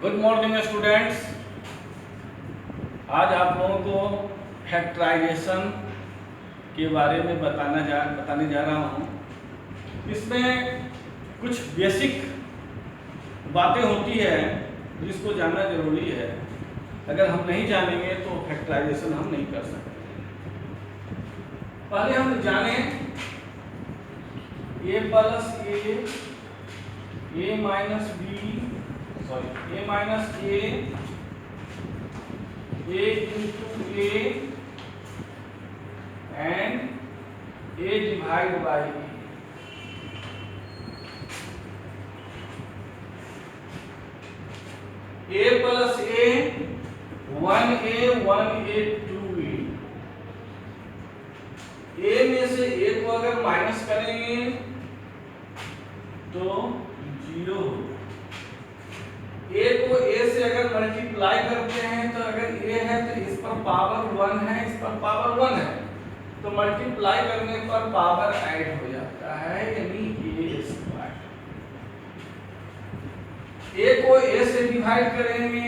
Good morning students. आज आप लोगों को फैक्टराइजेशन के बारे में बताने जा रहा हूँ। इसमें कुछ बेसिक बातें होती है जिसको जानना जरूरी है। अगर हम नहीं जानेंगे तो फैक्टराइजेशन हम नहीं कर सकते। पहले हम जाने a plus a minus b a minus a into a and a divided by a। a plus a 1a 1a 2a। a में से a को अगर माइनस करेंगे तो 0 होगा। a को a से अगर मल्टीप्लाई करते हैं तो अगर a है तो इस पर पावर 1 है, इस पर पावर 1 है, तो मल्टीप्लाई करने पर पावर ऐड हो जाता है, यानी a स्क्वायर। a को a से डिवाइड करेंगे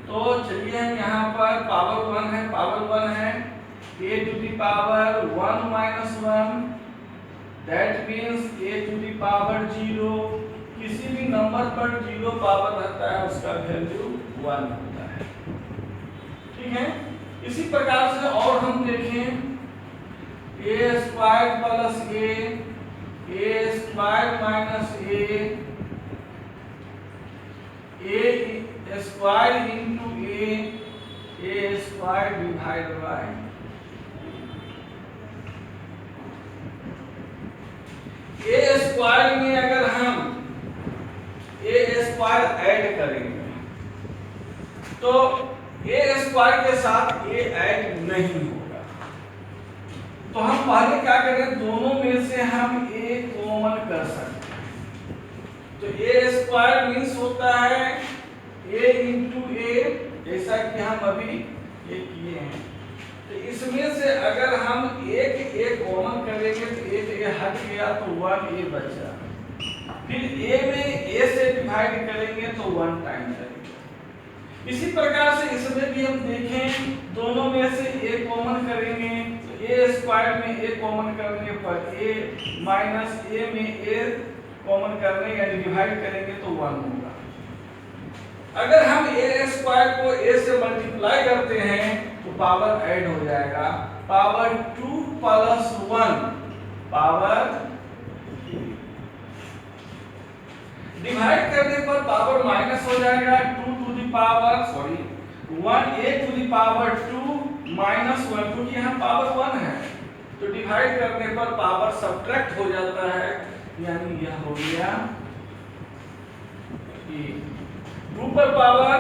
तो चलिए हम यहाँ पर पावर 1 है, पावर 1 है, a to the power 1 minus 1, that means a to the power 0। किसी भी नंबर पर 0 पावर रहता है उसका वैल्यू 1 होता है। ठीक है। इसी प्रकार से और हम देखें a square plus a square minus a square into a square divide by a square में अगर हम a स्क्वायर ऐड करेंगे तो a स्क्वायर के साथ a ऐड नहीं होगा। तो हम पहले क्या करें, दोनों में से हम a कॉमन कर सकते हैं। तो a स्क्वायर मीन्स होता है a इंटू a, जैसा कि हम अभी ये किए हैं। तो इसमें से अगर हम एक a कॉमन करेंगे तो एक a हट गया तो 1a बचा। फिर a में a से डिवाइड करेंगे तो 1 टाइम करेंगे। इसी प्रकार से इसमें भी हम देखें, दोनों में से a कॉमन करेंगे तो a स्क्वायर में a कॉमन करने पर a माइनस a में a कॉमन करने यानी डिवाइड करेंगे तो 1 होगा। अगर हम a स्क्वायर को a से मल्टीप्लाई करते हैं तो पावर ऐड हो जाएगा, पावर 2 प्लस 1 पावर। डिवाइड करने पर पावर माइनस हो जाएगा, 2 to the power 1a to the power 2 minus 1, क्योंकि यहाँ पावर 1 है तो डिवाइड करने पर पावर सब्ट्रैक्ट हो जाता है, यानी यह हो गया 2 पर पावर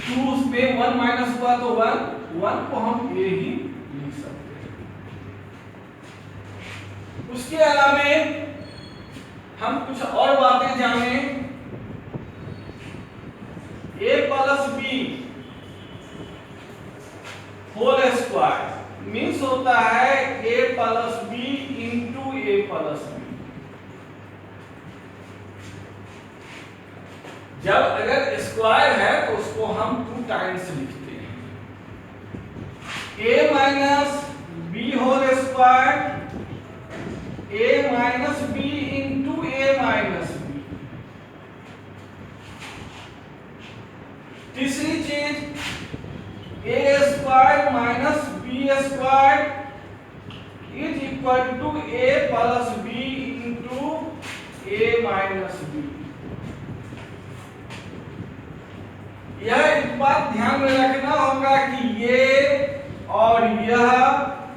2 पे 1 माइनस हुआ तो 1 को हम a ही लिख सकते हैं। उसके अलावा हम कुछ और बातें जाने। a plus b whole square means होता है a plus b into a plus b। जब अगर स्क्वायर है तो उसको हम 2 टाइम्स लिखते हैं, a minus b whole square a minus b into a minus b। तीसरी चीज a square minus b square is equal to a plus b into a minus b। यह एक बात ध्यान में रखना होगा कि ये और यह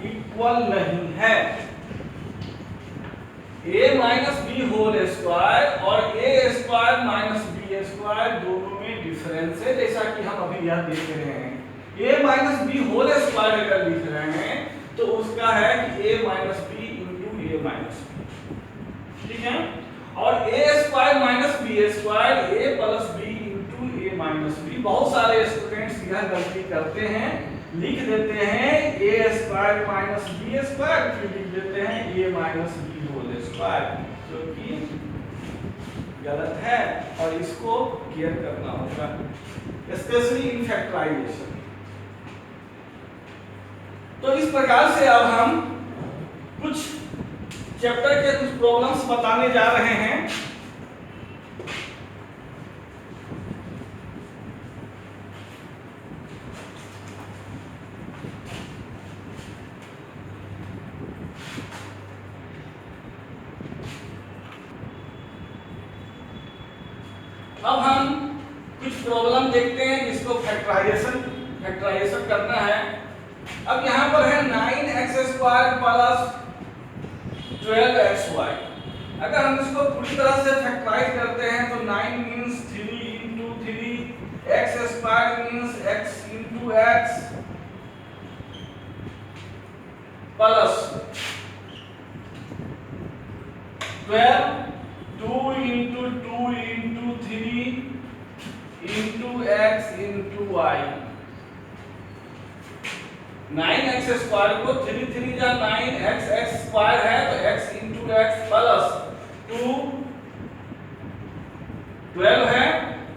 इक्वल नहीं है। a minus B whole square और a square minus B square दोनों में डिफरेंस है, जैसा कि हम अभी यह देख रहे हैं। a minus B whole square अगर लिख रहे हैं तो उसका है कि a minus B into a minus B. ठीक है। और a square minus B square a plus B into a minus B. बहुत सारे स्टूडेंट्स यह गलती करते हैं, लिख देते हैं a square minus B square, फिर लिख देते हैं a minus B whole square, जो कि गलत है और इसको केयर करना होगा, स्पेशली इन फैक्टराइजेशन। तो इस प्रकार से अब हम कुछ चैप्टर के कुछ प्रॉब्लम्स बताने जा रहे हैं। अब हम कुछ प्रॉब्लम देखते हैं जिसको फैक्टराइजेशन करना है। अब यहाँ पर है 9x² प्लस 12xy। अगर हम इसको पूरी तरह से फैक्टराइज करते हैं तो 9 means 3 into 3, x² means x into x plus 12 2 into 2 into 3 into x into y। 9x² को 3 3 जा 9 x² है तो x into x प्लस 2 12 है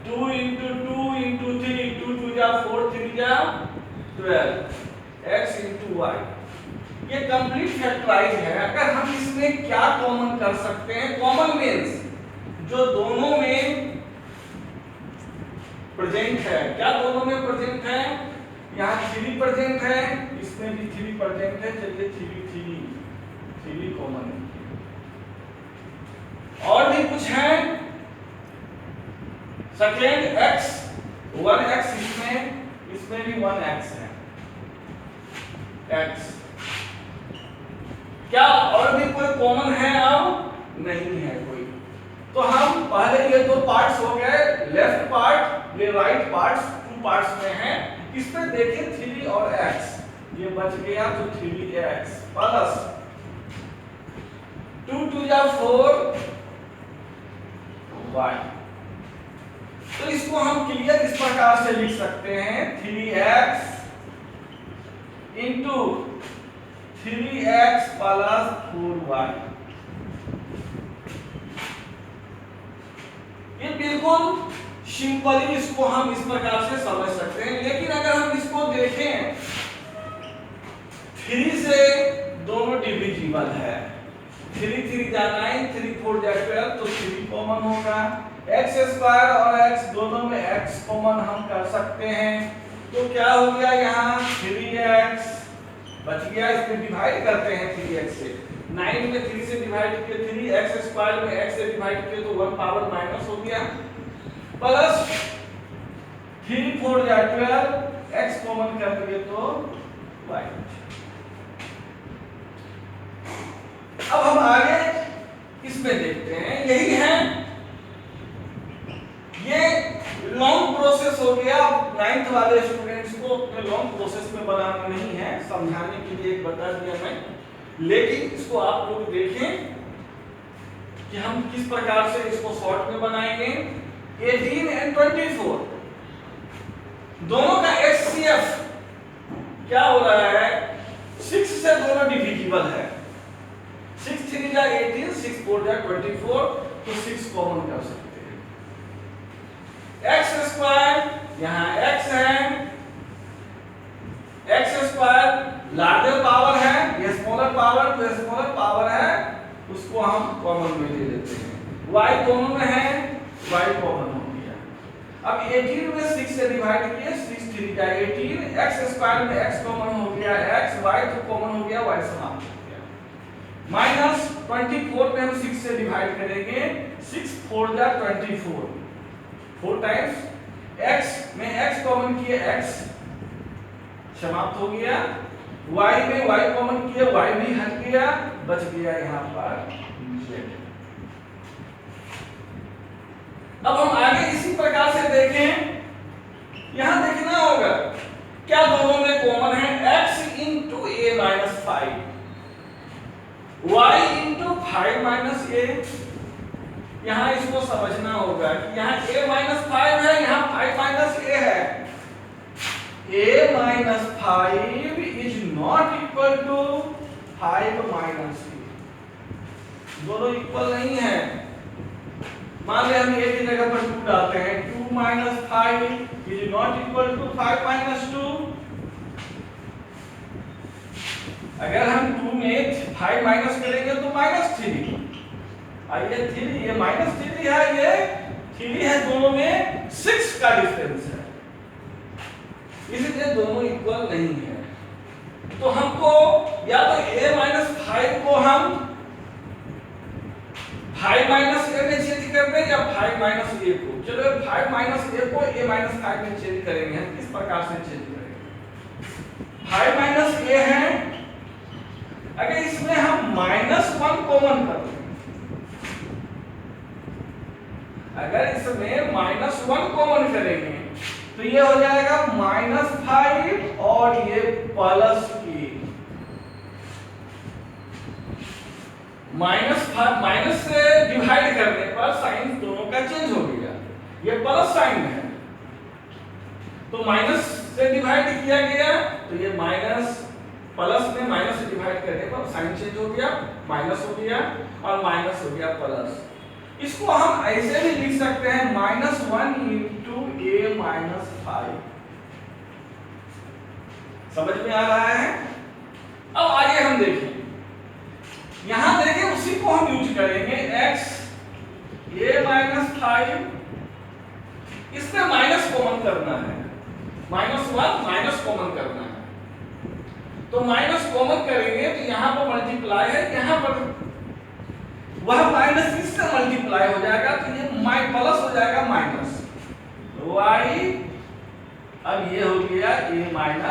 2 into 2 into 3 2 2 जा 4 3 जा 12 x into y। ये कंप्लीट फैक्टराइज है। अगर हम इसमें क्या कॉमन कर सकते हैं, कॉमन मींस जो दोनों में प्रेजेंट है। क्या दोनों में प्रेजेंट है? यहाँ 3 प्रेजेंट है, इसमें भी 3 प्रेजेंट है। चलिए 3 कॉमन है। और भी कुछ है। सेकेंड x 1x इसमें भी 1x है x। क्या और भी कोई कॉमन है? अब नहीं है कोई। तो हम पहले ये दो पार्ट्स हो गए, लेफ्ट पार्ट, ये राइट पार्ट्स, 2 पार्ट्स में है। इस पे देखिए 3 और x, ये बच गया तो 3x प्लस 2 2 जा 4 y। तो इसको हम क्लियर इस प्रकार से लिख सकते हैं 3x into 3x plus 4y। ये बिल्कुल सिंपली इसको हम इस प्रकार से समझ सकते हैं। लेकिन अगर हम इसको देखें 3 से दोनों डिविजिबल है, 3 3 जा 9 3 4 जा 12 तो 3 कॉमन होगा। x² और x दोनों में x कॉमन हम कर सकते हैं। तो क्या हो गया, यहाँ 3x बच गया। इसमें डिवाइड करते हैं 3x से, 9 में 3 से डिवाइड किए 3x² में x से डिवाइड किए तो 1 पावर माइनस हो गया प्लस 3 4 जा 12 x कॉमन कर दिए तो y। अब हम आगे इसमें देखते हैं। यही है, ये लॉन्ग प्रोसेस हो गया। 9th वाले स्टूडेंट्स को अपने लॉन्ग प्रोसेस में बनाना नहीं है, समझाने के लिए बता दिया मैं। लेकिन इसको आप लोग देखें कि हम किस प्रकार से इसको शॉर्ट में बनाएंगे। 18 और 24 दोनों का HCF क्या हो रहा है, 6 से दोनों डिविजिबल है। 6 3 जा 18, 6 4 जा 24 तो 6 कॉमन कर सकते हैं। x² यहाँ x है, x² लार्जर पावर है, ये स्मॉलर पावर, तो स्मॉलर पावर है उसको हम कॉमन में ले लेते हैं। y दोनों में है, y कॉमन हो गया। अब 18 में 6 से डिवाइड किए, 6 3 जा 18, x² में x कॉमन हो गया, x y तो कॉमन हो गया, y समाप्त हो गया। माइनस 24 में हम 6 से डिवाइड करेंगे, 6 4 जा 24, 4 टाइम्स x में x कॉमन किए, x समाप्त हो गया। y में y कॉमन किए, y भी हट गया, बच गया यहाँ पर z। अब हम आगे इसी प्रकार से देखें। यहां देखना होगा क्या दोनों में कॉमन है, x into a minus 5, y into 5 minus a। यहां इसको समझना होगा कि यहां a माइनस 5 है, यहां 5 माइनस a है। a minus 5 is not equal to 5 minus a, दोनों इक्वल नहीं है। मान ले हम a की जगह पर 2 डालते हैं, 2 minus 5 is not equal to 5 minus 2। अगर हम 2 में 5 माइनस करेंगे तो -3, और ये 3, ये -3 है, ये 3 है, दोनों में 6 का डिफरेंस है, इसलिए दोनों इक्वल नहीं है। तो हमको या तो a-5 को हम 5 माइनस a में चेंज कर दें या 5 माइनस a को। चलो 5 माइनस a को a-5 में चेंज करेंगे। हम किस प्रकार से चेंज करेंगे? 5 माइनस a है, अगर इसमें हम -1 कॉमन कर दें, अगर इसमें -1 कॉमन करेंगे तो ये हो जाएगा -5 और ये प्लस की माइनस से डिवाइड करने पर साइन दोनों का चेंज हो गया, ये प्लस साइन है, तो माइनस से डिवाइड किया गया तो ये माइनस, प्लस में माइनस से डिवाइड करने पर साइन चेंज हो गया, माइनस हो गया और माइनस हो गया प्लस। इसको हम ऐसे भी लिख सकते हैं -1 इंटू a-5। समझ में आ रहा है? अब आगे हम देखें, यहां देखें उसी को हम यूज करेंगे, x a-5, इसमें माइनस कॉमन करना है, -1 माइनस कॉमन करना है, तो माइनस कॉमन करेंगे तो यहां पर मल्टीप्लाई है, यहां पर वह माइनस इससे मल्टीप्लाई हो जाएगा तो ये प्लस हो जाएगा माइनस y, अब ये हो गया a-5।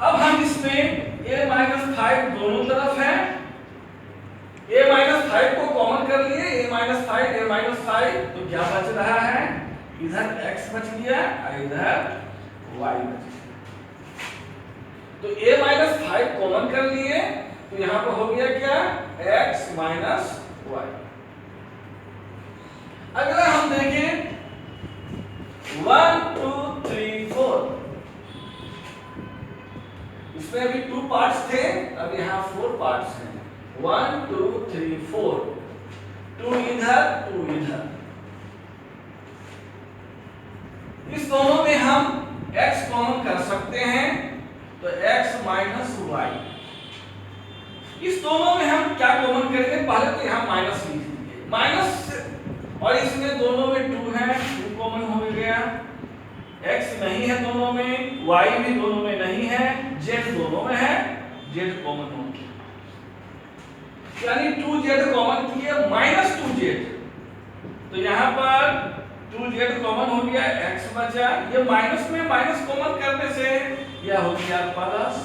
अब हम इसमें a-5 दोनों तरफ है, a-5 को कॉमन कर लिए, a-5 तो क्या बच रहा है? इधर x बच गया और इधर y बच गया, तो a-5 कॉमन कर लिए तो यहां पर हो गया क्या? x minus y। अगला हम देखें 1 2 3 4, इसमें अभी 2 पार्ट्स थे, अब यहां 4 पार्ट्स हैं, 1 2 3 4, 2 इधर 2 इधर, इस दोनों में हम x कॉमन कर सकते हैं तो x माइनस y। इस दोनों में हम क्या कॉमन करेंगे? पहले तो यहां माइनस लिख लीजिए, माइनस, और इसमें दोनों में 2 है, 2 कॉमन हो गया, x नहीं है दोनों में, y भी दोनों में नहीं है, z दोनों में है, z कॉमन हो गया, यानी 2z कॉमन किए -2z, तो यहां पर 2z कॉमन हो गया, x बचा, ये माइनस में माइनस कॉमन करने से यह हो गया प्लस,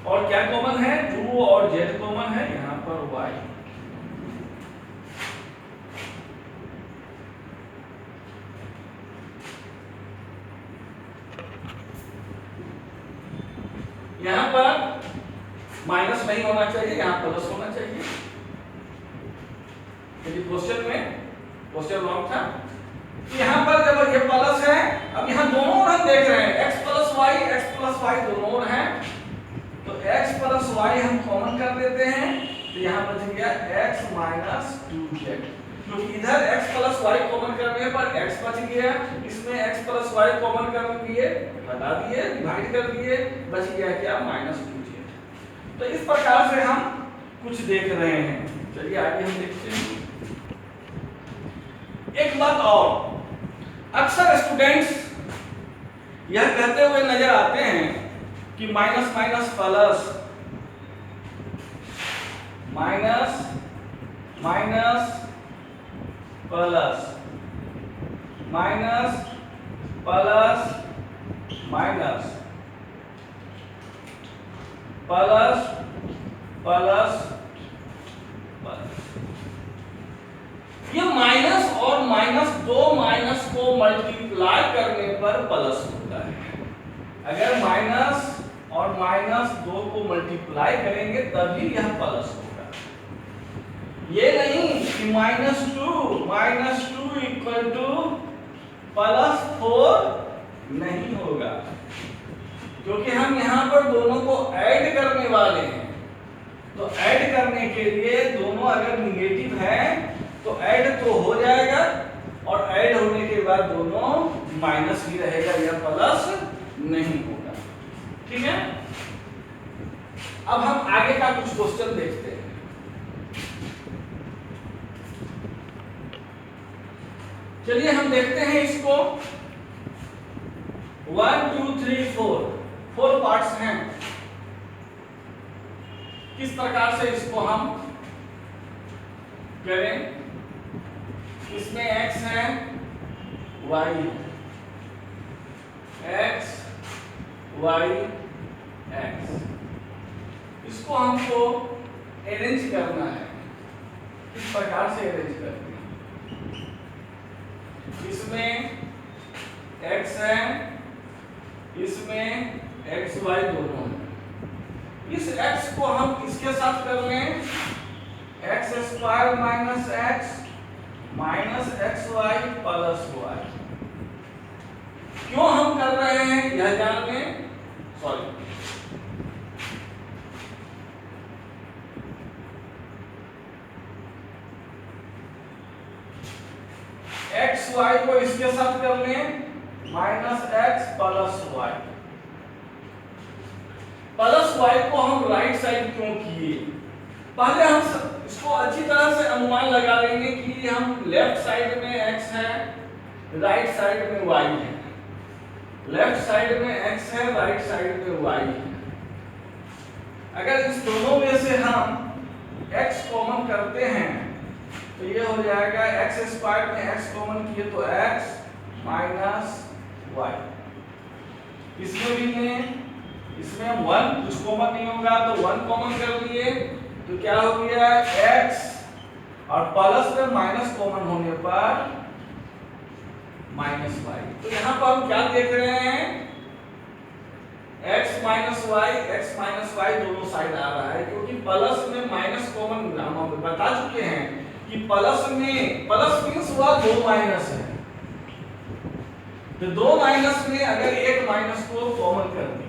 और क्या कॉमन है? 2 और z कॉमन है, यहां पर y। यहां पर माइनस नहीं होना चाहिए, यहां प्लस होना चाहिए, यदि क्वेश्चन रॉन्ग था। यहां पर जब ये प्लस है, अब यहां दोनों ओर हम देख रहे हैं x प्लस y दोनों ओर हैं, तो x प्लस y हम कॉमन कर देते हैं, तो यहां बच गया x माइनस 2z, क्योंकि इधर x प्लस y कॉमन करने पर x बच गया, इसमें x प्लस y कॉमन कर दिए, हटा दिए, डिवाइड कर दिए, बच गया क्या? -2z। तो इस प्रकार से हम कुछ देख रहे हैं। चलिए आगे हम देखते हैं। एक बात और, अक्सर स्टूडेंट्स यह कहते हुए नजर आते हैं कि minus minus plus, minus minus plus, minus plus minus, plus plus plus, ये माइनस और माइनस, दो माइनस को मल्टीप्लाई करने पर प्लस होता है। अगर माइनस और माइनस 2 को मल्टीप्लाई करेंगे तभी यह प्लस होगा। ये नहीं कि -2 इक्वल टू +4 नहीं होगा, क्योंकि हम यहां पर दोनों को ऐड करने वाले हैं। तो ऐड करने के लिए दोनों अगर निगेटिव है तो ऐड तो हो जाएगा, और ऐड होने के बाद दोनों माइनस ही रहेगा, या प्लस नहीं होगा। ठीक है, अब हम आगे का कुछ क्वेश्चन देखते हैं। चलिए हम देखते हैं इसको। 1 2 3 4 पार्ट्स हैं। किस प्रकार से इसको हम करें? इसमें x है, y है, x y x। इसको हमको अरेंज करना है। किस प्रकार से अरेंज करते हैं? इसमें x है, इसमें x y दोनों है। इस x को हम इसके साथ कर लें, X square minus X minus X Y plus Y. क्यों हम कर रहे हैं यह जान लें। सॉरी, एक्स वाई को इसके साथ कर लें, minus X plus Y. Plus Y को हम राइट साइड क्यों किए? पहले हम इसको अच्छी तरह से अनुमान लगा लेंगे कि हम लेफ्ट साइड में x है, राइट साइड में y है। लेफ्ट साइड में x है, राइट साइड में y है। अगर इस दोनों में से हम x कॉमन करते हैं तो ये हो जाएगा x स्क्वायर में x कॉमन किए तो x माइनस y। इसमें भी लें, इसमें हम 1 कुछ कॉमन नहीं होगा तो 1 कॉमन कर लिए तो क्या हो गया x, और प्लस में माइनस कॉमन होने पर माइनस y। तो यहाँ पर हम क्या देख रहे हैं? x माइनस y दोनों साइड आ रहा है, क्योंकि प्लस में माइनस कॉमन हम बता चुके हैं कि प्लस में प्लस मीन्स हुआ 2 माइनस है, तो 2 माइनस में अगर एक माइनस को कॉमन कर दिए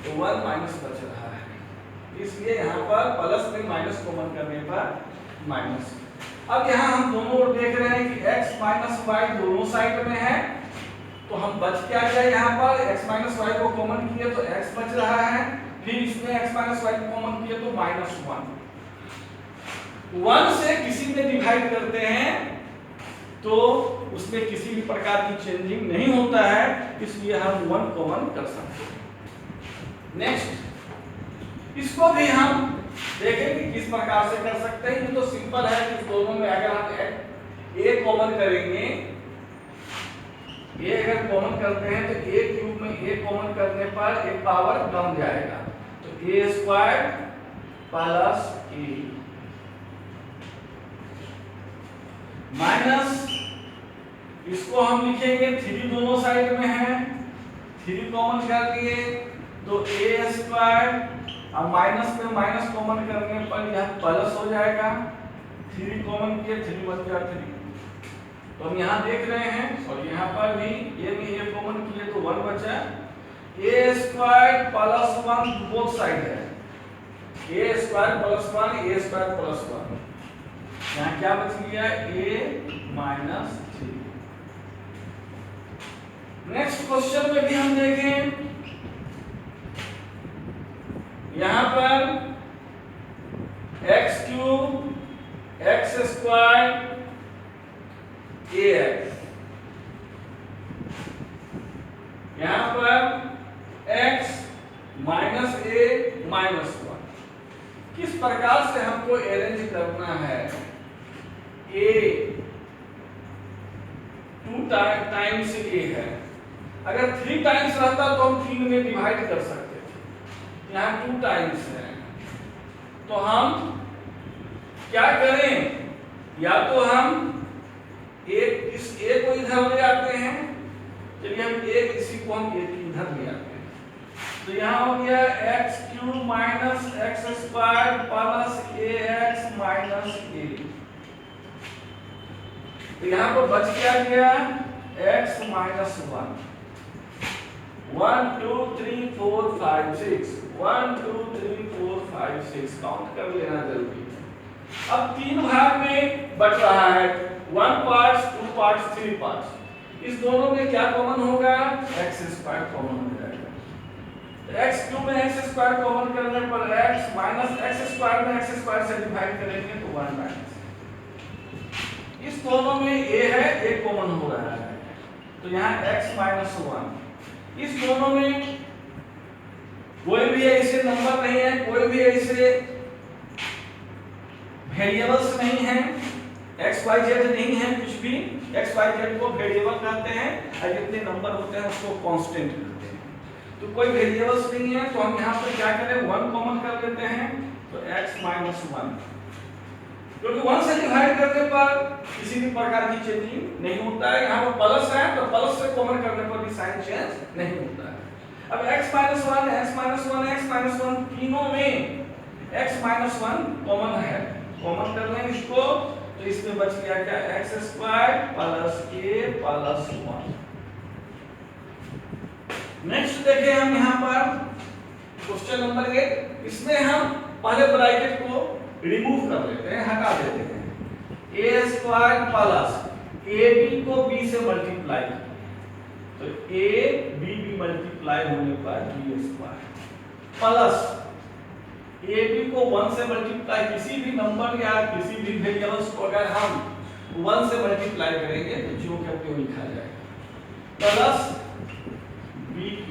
तो 1 माइनस बच रहा है, इसलिए यहाँ पर प्लस में माइनस कॉमन करने पर माइनस। अब यहाँ हम दोनों देख रहे हैं कि x माइनस वाई दोनों साइड में है, तो हम बच क्या गया यहाँ पर x माइनस वाई को कॉमन किए तो x बच रहा है, फिर इसमें x माइनस वाई को कॉमन किए तो माइनस 1 से किसी में डिवाइड करते हैं तो उसमें किसी भी प्रकार की चेंजिंग नहीं होता है, इसलिए हम 1 कॉमन कर सकते हैं। नेक्स्ट, इसको भी हम देखें कि किस प्रकार से कर सकते हैं। ये तो सिंपल है कि दोनों में अगर हम a कॉमन करेंगे, a अगर कॉमन करते हैं तो a क्यूब में a कॉमन करने पर एक पावर कम जाएगा, तो a square plus a minus, इसको हम लिखेंगे 3 दोनों साइड में है, 3 कॉमन कर लिए तो a स्क्वायर, अब माइनस में माइनस कॉमन करने पर यह प्लस हो जाएगा, 3 कॉमन किए 3 बच गया 3। तो हम यहाँ देख रहे हैं, और यहाँ पर भी ये भी a कॉमन किए तो 1 बचा, a square plus 1 both side है, a square plus 1 a square plus 1। यहाँ क्या बच गया a माइनस 3। नेक्स्ट क्वेश्चन में भी हम देखें, यहाँ पर x cube x square ax, यहाँ पर x माइनस a माइनस 1। किस प्रकार से हमको अरेंज करना है? a 2 टाइम्स a है, अगर 3 टाइम्स रहता तो हम 3 में डिवाइड कर सकते थे, यहाँ 2 टाइम्स है, तो हम क्या करें? या तो हम इस a को इधर ले आते हैं, चलिए हम इसी को हम इधर ले आते हैं, तो यहाँ हो गया x cube minus x square plus ax minus a। तो यहाँ पर बच क्या गया? x minus 1। 1 2 3 4 5 6 1 2 3 4 5 6 काउंट कर लेना जरूरी है। अब 3 भाग में बट रहा है, 1 पार्ट्स 2 पार्ट्स 3 पार्ट्स। इस दोनों में क्या कॉमन होगा, x² कॉमन हो जाएगा। x³ में x² कॉमन करने पर x माइनस x² में x² से डिवाइड करेंगे तो 1 माइनस। इस दोनों में a है, a कॉमन हो रहा है तो यहाँ x माइनस 1। इस दोनों में कोई भी ऐसे नंबर नहीं है, कोई भी ऐसे वेरिएबल्स नहीं है, x y z नहीं है, कुछ भी x y z को वेरिएबल कहते हैं और जितने नंबर होते हैं उसको कांस्टेंट कहते हैं। तो कोई वेरिएबल्स नहीं है तो हम यहाँ पर क्या करें, 1 कॉमन कर लेते हैं तो x माइनस 1, क्योंकि 1 से डिवाइड करने पर किसी भी प्रकार की चेंजिंग नहीं होता है। यहाँ पर प्लस है तो प्लस से कॉमन करने पर भी साइन चेंज नहीं होता है। अब x minus 1 x minus 1 x minus 1 तीनों में x माइनस 1 कॉमन है, कॉमन कर लें इसको तो इसमें बच गया क्या, x² plus a plus 1। Next देखें हम यहाँ पर क्वेश्चन नंबर 8। इसमें हम पहले ब्रैकेट को रिमूव कर लेते हैं, हटा देते हैं। a² प्लस ab को b से मल्टीप्लाई तो a b b मल्टीप्लाई होने पर b² प्लस ab को 1 से मल्टीप्लाई, किसी भी नंबर या किसी भी वेरिएबल्स को अगर हम 1 से मल्टीप्लाई करेंगे तो जो क्या क्यों लिखा जाएगा प्लस bq।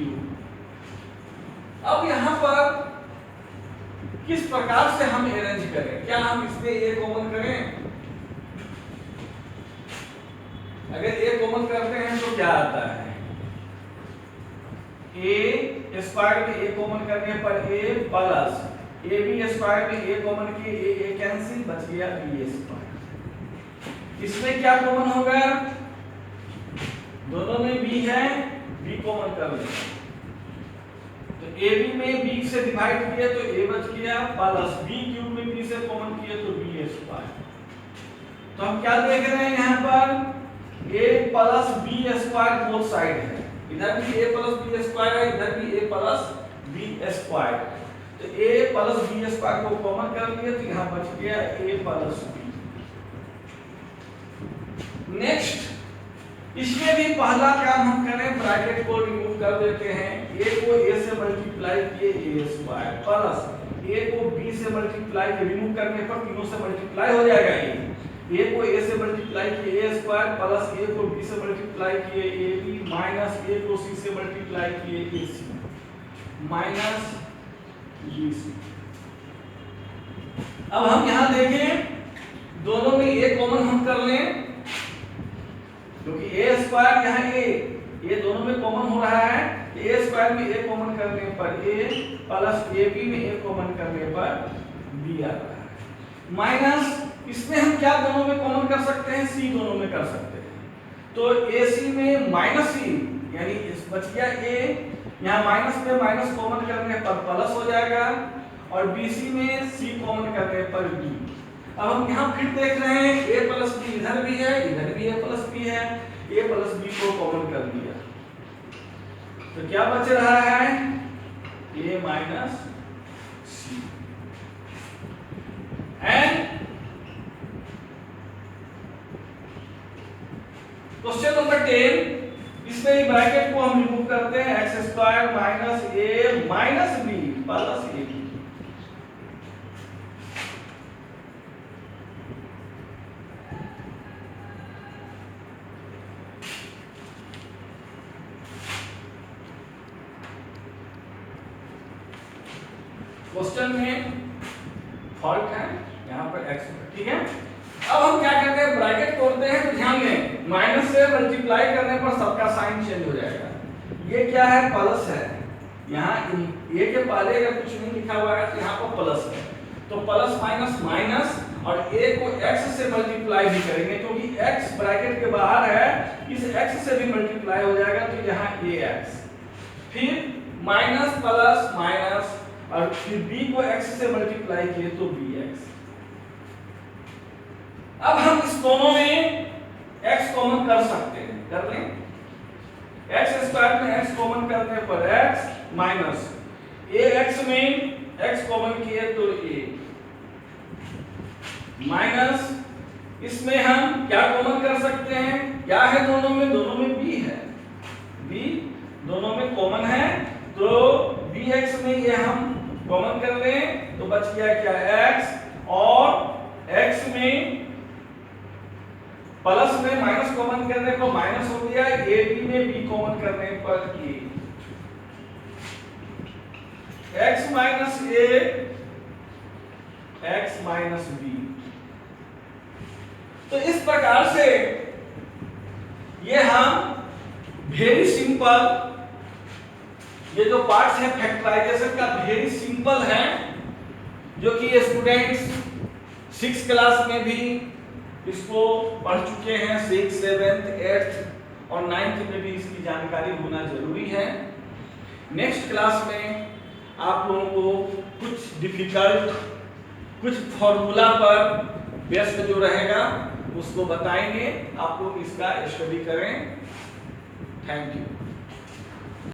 अब यहाँ पर किस प्रकार से हम अरेंज करें, क्या हम इसमें a कॉमन करें, अगर a कॉमन करते हैं तो क्या आता है, a स्क्वायर में a कॉमन करने पर a प्लस ab स्क्वायर में a कॉमन किए a कैंसिल, बच गया b²। इसमें क्या कॉमन होगा, दोनों में b है, b कॉमन कर लेंगे तो ab में b से डिवाइड किया तो a बच गया प्लस b³ में b से कॉमन किया तो b²। तो हम क्या देख रहे हैं यहाँ पर a plus b² both side है, इधर भी a प्लस b² है, इधर भी a प्लस b²। तो a प्लस b² को कॉमन कर लिया तो यहाँ बच गया a प्लस b। नेक्स्ट इसमें भी पहला काम हम करें, ब्रैकेट को रिमूव कर देते हैं। a को a से मल्टीप्लाई किए a² प्लस a को b से मल्टीप्लाई, रिमूव करने पर तीनों से मल्टीप्लाई हो जाएगा। a को a से मल्टीप्लाई किए a² प्लस a को b से मल्टीप्लाई किए ab माइनस a को c से मल्टीप्लाई किए ac माइनस bc। अब हम यहाँ देखें दोनों में a कॉमन हम कर लें क्योंकि a² यहाँ a दोनों में कॉमन हो रहा है, a² में a कॉमन करने पर a प्लस ab में a कॉमन करने पर b आ रहा है माइनस इसमें हम क्या दोनों में कॉमन कर सकते हैं, c दोनों में कर सकते हैं। तो ac में माइनस c यानी इस बच गया a, यहाँ माइनस में माइनस कॉमन करने पर प्लस हो जाएगा और bc में c कॉमन करने पर b। अब हम यहाँ फिर देख रहे हैं a प्लस b इधर भी है, इधर भी a प्लस b है, a प्लस b को कॉमन कर दिया तो क्या बच रहा है a minus c। And question number 10, इसमें ब्रैकेट को हम रिमूव करते हैं, x² minus a minus b plus a। Question में फॉल्ट है यहाँ पर x, ठीक है। अब हम क्या करते हैं, ब्रैकेट तोड़ते हैं तो ध्यान दें माइनस से मल्टीप्लाई करने पर सबका साइन चेंज हो जाएगा। ये क्या है, प्लस है, यहाँ a के पहले अगर कुछ नहीं लिखा हुआ है तो यहाँ पर प्लस है तो प्लस माइनस माइनस और a को x से मल्टीप्लाई भी करेंगे क्योंकि x ब्रैकेट के बाहर है, इस x से भी मल्टीप्लाई हो जाएगा तो यहाँ ax, फिर माइनस प्लस माइनस और फिर b को x से मल्टीप्लाई किए तो bx। अब हम इस दोनों में x कॉमन कर सकते हैं, कर लें। x² में x कॉमन करने पर x माइनस ax में x कॉमन किए तो a माइनस इसमें हम क्या कॉमन कर सकते हैं, क्या है दोनों में, दोनों में b है, b दोनों में कॉमन है, तो bx में ये हम कॉमन कर लें तो बच गया क्या x, और x में प्लस में माइनस कॉमन करने को माइनस हो गया, ab में b कॉमन करने पर a, x minus a x minus b। तो इस प्रकार से ये हम वेरी सिंपल, ये जो पार्ट्स है फैक्टराइजेशन का वेरी सिंपल है, जो कि स्टूडेंट्स 6 क्लास में भी इसको पढ़ चुके हैं, 6, 7, 8 और 9 में भी इसकी जानकारी होना जरूरी है। नेक्स्ट क्लास में आप लोगों को कुछ डिफिकल्ट, कुछ फॉर्मूला पर बेस्ड जो रहेगा उसको बताएंगे, आप लोग इसका स्टडी करें। Thank you.